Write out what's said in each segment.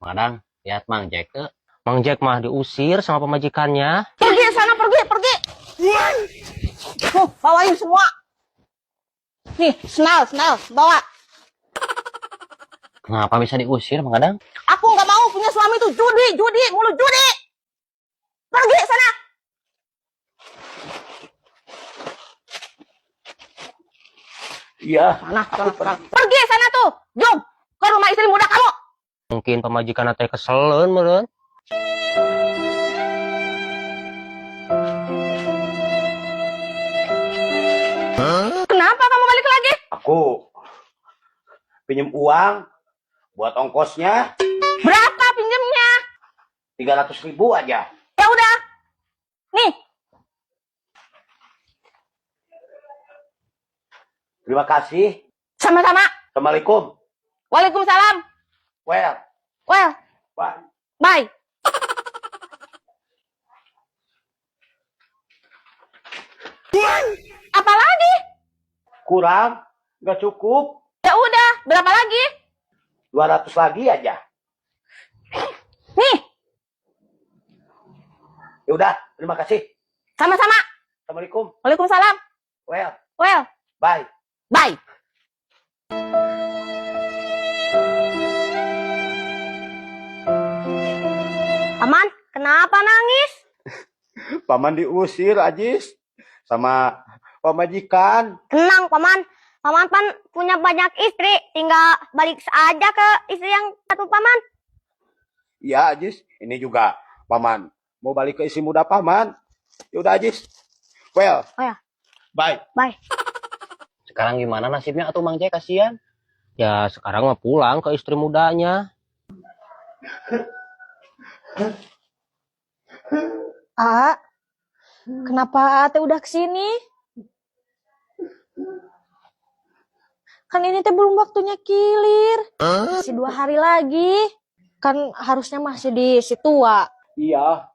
Kadang lihat Mang Jack tuh. Mang Jack mah diusir sama pemajikannya. Pergi sana, pergi. Bawain semua. Nih, Snell, bawa. Kenapa bisa diusir Mang Kadang? Aku nggak mau punya suami tuh judi, mulut judi. Pergi sana. Iya. Sana. Pergi sana tuh. Jom ke rumah istri muda kamu. Mungkin pemajikan teh keselen meureun. Kenapa kamu balik lagi? Aku pinjem uang buat ongkosnya Berapa pinjemnya? 300.000 aja. Ya udah. Nih, Terima kasih. sama-sama. Assalamualaikum. Waalaikumsalam. Well, bye. Bye. Apa lagi? Kurang, nggak cukup. Ya udah, berapa lagi? 200 lagi aja. Nih, Ya udah, terima kasih. sama-sama. Assalamualaikum. Waalaikumsalam. Well, bye. Bye. Paman, kenapa nangis? Paman diusir, Ajis. Sama pemajikan. Tenang, Paman. Paman kan punya banyak istri. Tinggal balik saja ke istri yang satu, Paman. Iya, Ajis. Ini juga Paman. Mau balik ke isi muda Paman. Ya udah, Ajis. Well, Oh ya, bye. bye. Sekarang gimana nasibnya atuh Mang Jack, kasihan? Ya sekarang mah pulang ke istri mudanya. Kenapa Ate udah kesini? Kan ini teh belum waktunya kilir. Masih 2 hari lagi. Kan harusnya masih di Situa. Iya,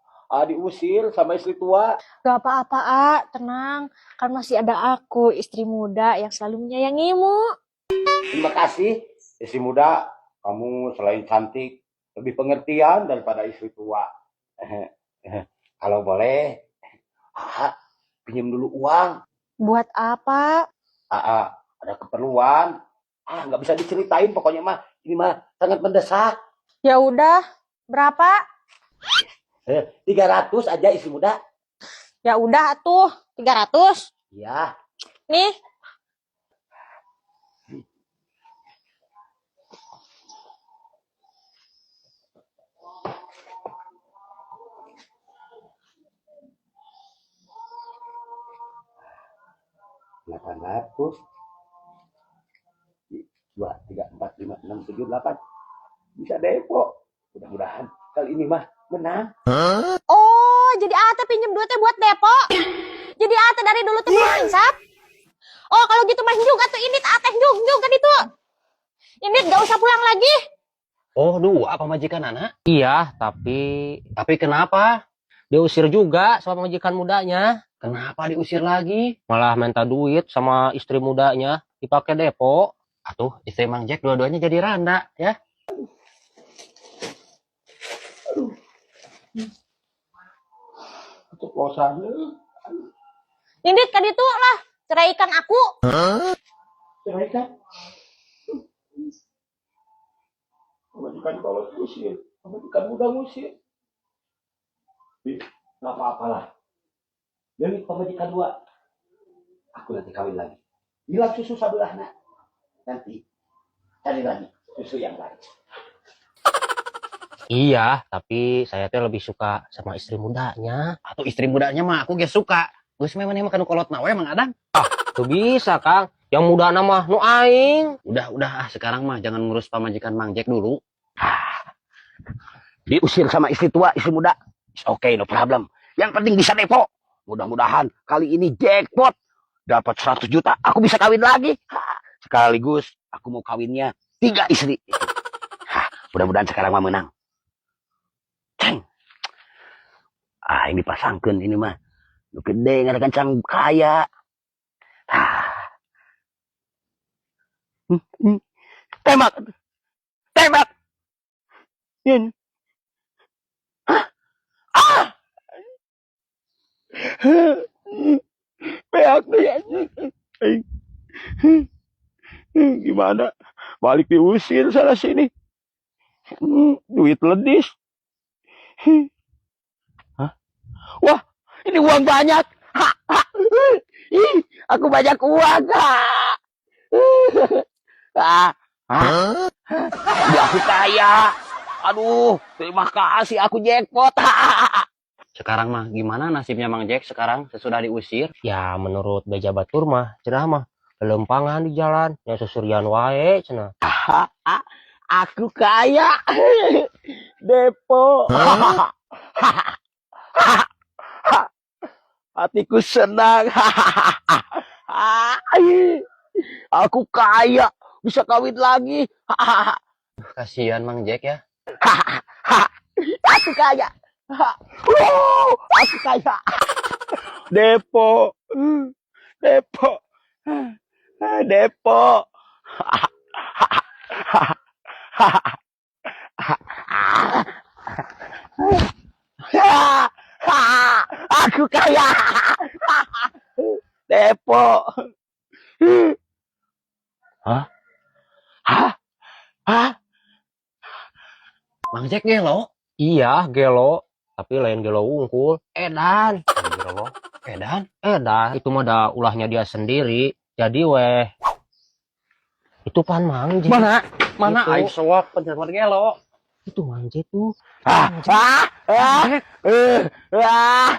diusir sama istri tua. Gak apa-apa, tenang. Kan masih ada aku, istri muda yang selalu menyayangimu. Terima kasih, istri muda. Kamu selain cantik, lebih pengertian daripada istri tua. Kalau boleh, pinjam dulu uang. Buat apa? Ada keperluan. Nggak bisa diceritain pokoknya mah. Ini mah sangat mendesak. Ya udah, berapa? 300 aja istri muda. Ya udah atuh, 300. Iya. Nih. $800. 2, 3, 4, 5, 6, 7, 8. Bisa depo. Mudah-mudahan kali ini mah menang. Oh, jadi Ate pinjem duitnya buat depo. Jadi Ate dari dulu tuh belum insap. Oh, kalau gitu mah juga tuh Indit Ate juga itu. Indit gak usah pulang lagi. Oh, 2 pemajikan anak? Iya, tapi kenapa? Diusir juga sama pemajikan mudanya. Kenapa diusir lagi? Malah minta duit sama istri mudanya dipakai depo. Atuh, istri Mang Jack dua-duanya jadi randa ya. Untuk kosannya. Indit kan itu lah, ceraikan aku. Ceraikan. Pemajikan kalau usir. Pemajikan muda ngusir. Nggak apa-apa lah. Jadi pemajikan 2. Aku nanti kawin lagi. Bilang susu sabelahnya. Nanti cari lagi susu yang lain. Iya, tapi saya tuh lebih suka sama istri mudanya. Atau istri mudanya mah aku gak suka. Gus memang makan kolot nawe Mang Adang. Tuh bisa, Kang. Yang muda nama nu aing. Udah sekarang mah jangan ngurus pamajikan Mang Jack dulu. Diusir sama istri tua, istri muda. Oke, no problem. Yang penting bisa depo. Mudah-mudahan kali ini jackpot. Dapat 100 juta, aku bisa kawin lagi. Sekaligus aku mau kawinnya 3 istri. Mudah-mudahan sekarang mah menang. Ceng. Ini pasangkeun ini mah. Nu gede ngadakan cang kaya. Tembak. Yan. Ah! Peak na yan. Ay. Gimana? Balik diusir sana sini. Duit ledis. Hah? Wah, ini uang banyak. Ha, ha. Ih, aku banyak uang. Ha. Ah, ah. Ya, aku kaya. Aduh, terima kasih aku jackpot. Sekarang mah gimana nasibnya Mang Jack sekarang sesudah diusir? Ya menurut Beja Batur mah cenah mah kelempangan di jalan yang susurian wae cenah. Aku kaya. Depo. Hatiku senang. Aku kaya. Bisa kawin lagi. Kasihan Mang Jack ya. Aku kaya. Aku kaya. Depo. Depo. Depo. Aku kaya. Depo. Hah? Hah? Hah? Mang Jack gelo? Iya gelo, tapi lain gelo wungkul. Edan. Gelo? Edan? Edan. Itu mah ada ulahnya dia sendiri. Jadi weh. Itu pan Mang Jack. Mana? Mana Itu. aing soak penjabat gelo. Itu Mang Jack tuh.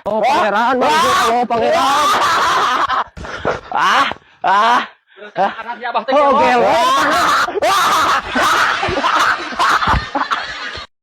Oh pangeran, Mang Jack. Oh pangeran. Ah. Anaknya abah teh Oh, gelo. gelo.